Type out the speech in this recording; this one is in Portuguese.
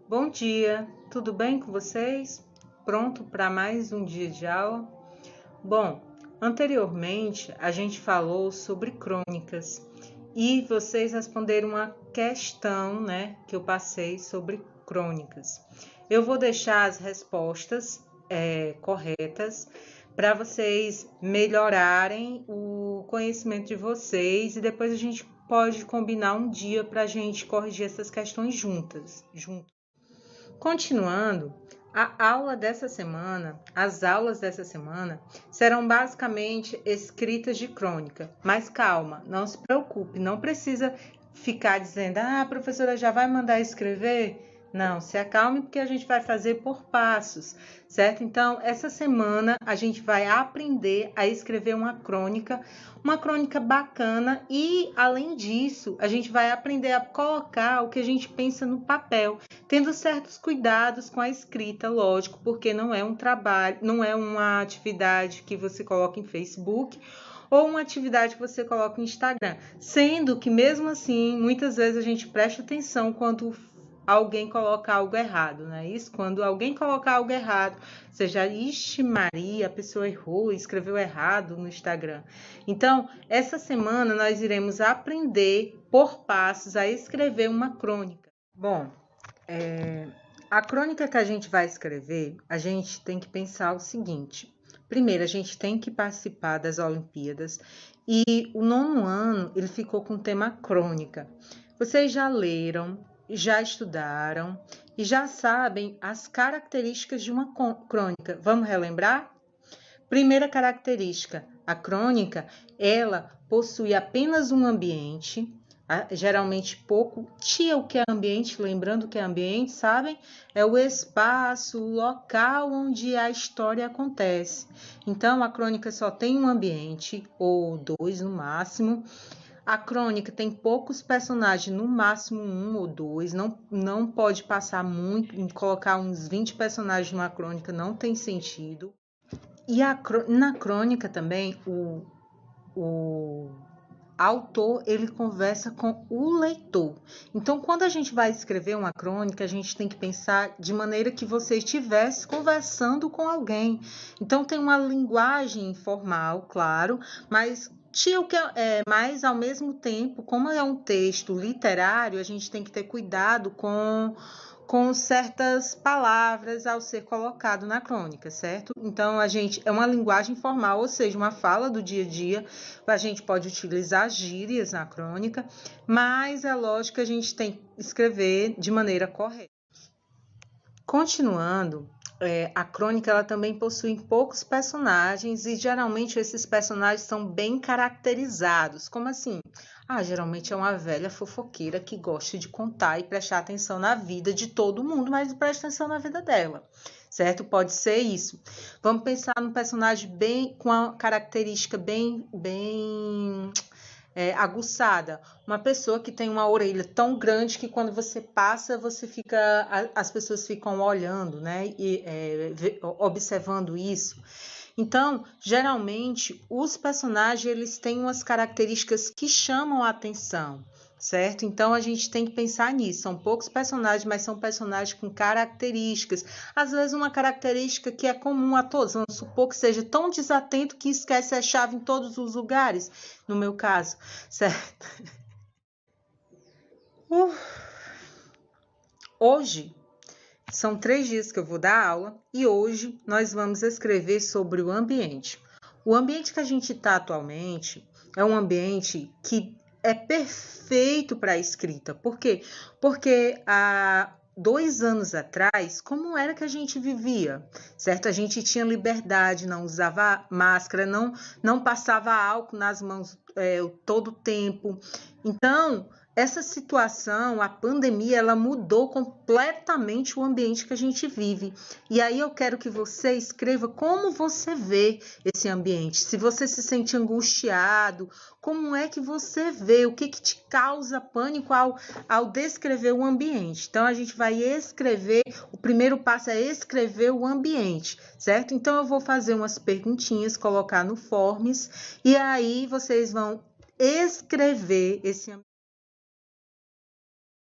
Bom dia, tudo bem com vocês? Pronto para mais um dia de aula? Bom, anteriormente a gente falou sobre crônicas e vocês responderam uma questão, que eu passei sobre crônicas. Eu vou deixar as respostas corretas para vocês melhorarem o conhecimento de vocês e depois a gente pode combinar um dia para a gente corrigir essas questões juntos. Continuando, as aulas dessa semana serão basicamente escritas de crônica. Mas calma, não se preocupe, não precisa ficar dizendo, a professora já vai mandar escrever? Não, se acalme porque a gente vai fazer por passos, certo? Então, essa semana a gente vai aprender a escrever uma crônica bacana e, além disso, a gente vai aprender a colocar o que a gente pensa no papel, tendo certos cuidados com a escrita, lógico, porque não é um trabalho, não é uma atividade que você coloca em Facebook ou uma atividade que você coloca no Instagram, sendo que mesmo assim, muitas vezes a gente presta atenção quando alguém coloca algo errado, não é isso? Quando alguém colocar algo errado, seja, ixi Maria, a pessoa errou, escreveu errado no Instagram. Então, essa semana nós iremos aprender por passos a escrever uma crônica. Bom, a crônica que a gente vai escrever, a gente tem que pensar o seguinte. Primeiro, a gente tem que participar das Olimpíadas e o 9º ano ele ficou com o tema crônica. Vocês já leram, já estudaram e já sabem as características de uma crônica. Vamos relembrar? Primeira característica, a crônica, ela possui apenas um ambiente, geralmente pouco. O que é ambiente? Lembrando o que é ambiente, sabem? É o espaço, o local onde a história acontece. Então, a crônica só tem um ambiente, ou 2 no máximo. A crônica tem poucos personagens, no máximo 1 ou 2, não pode passar muito, colocar uns 20 personagens numa crônica não tem sentido. E na crônica também, o autor, ele conversa com o leitor. Então, quando a gente vai escrever uma crônica, a gente tem que pensar de maneira que você estivesse conversando com alguém. Então, tem uma linguagem informal, claro, mas mas ao mesmo tempo, como é um texto literário, a gente tem que ter cuidado com certas palavras ao ser colocado na crônica, certo? Então, é uma linguagem informal, ou seja, uma fala do dia a dia. A gente pode utilizar gírias na crônica, mas é lógico que a gente tem que escrever de maneira correta. Continuando, a crônica ela também possui poucos personagens e geralmente esses personagens são bem caracterizados. Como assim? Geralmente é uma velha fofoqueira que gosta de contar e prestar atenção na vida de todo mundo, mas não presta atenção na vida dela, certo? Pode ser isso. Vamos pensar num personagem com uma característica bem aguçada. Uma pessoa que tem uma orelha tão grande que quando você passa, as pessoas ficam olhando, né? E observando isso. Então, geralmente, os personagens eles têm umas características que chamam a atenção, certo? Então, a gente tem que pensar nisso. São poucos personagens, mas são personagens com características. Às vezes, uma característica que é comum a todos. Vamos supor que seja tão desatento que esquece a chave em todos os lugares, no meu caso, certo? Hoje, são 3 dias que eu vou dar aula e hoje nós vamos escrever sobre o ambiente. O ambiente que a gente está atualmente é um ambiente que é perfeito para a escrita. Por quê? Porque há 2 anos atrás, como era que a gente vivia? Certo? A gente tinha liberdade, não usava máscara, não passava álcool nas mãos todo o tempo. Então, essa situação, a pandemia, ela mudou completamente o ambiente que a gente vive. E aí eu quero que você escreva como você vê esse ambiente. Se você se sente angustiado, como é que você vê? O que te causa pânico ao descrever o ambiente? Então, a gente vai escrever, o primeiro passo é escrever o ambiente, certo? Então, eu vou fazer umas perguntinhas, colocar no Forms, e aí vocês vão escrever esse ambiente.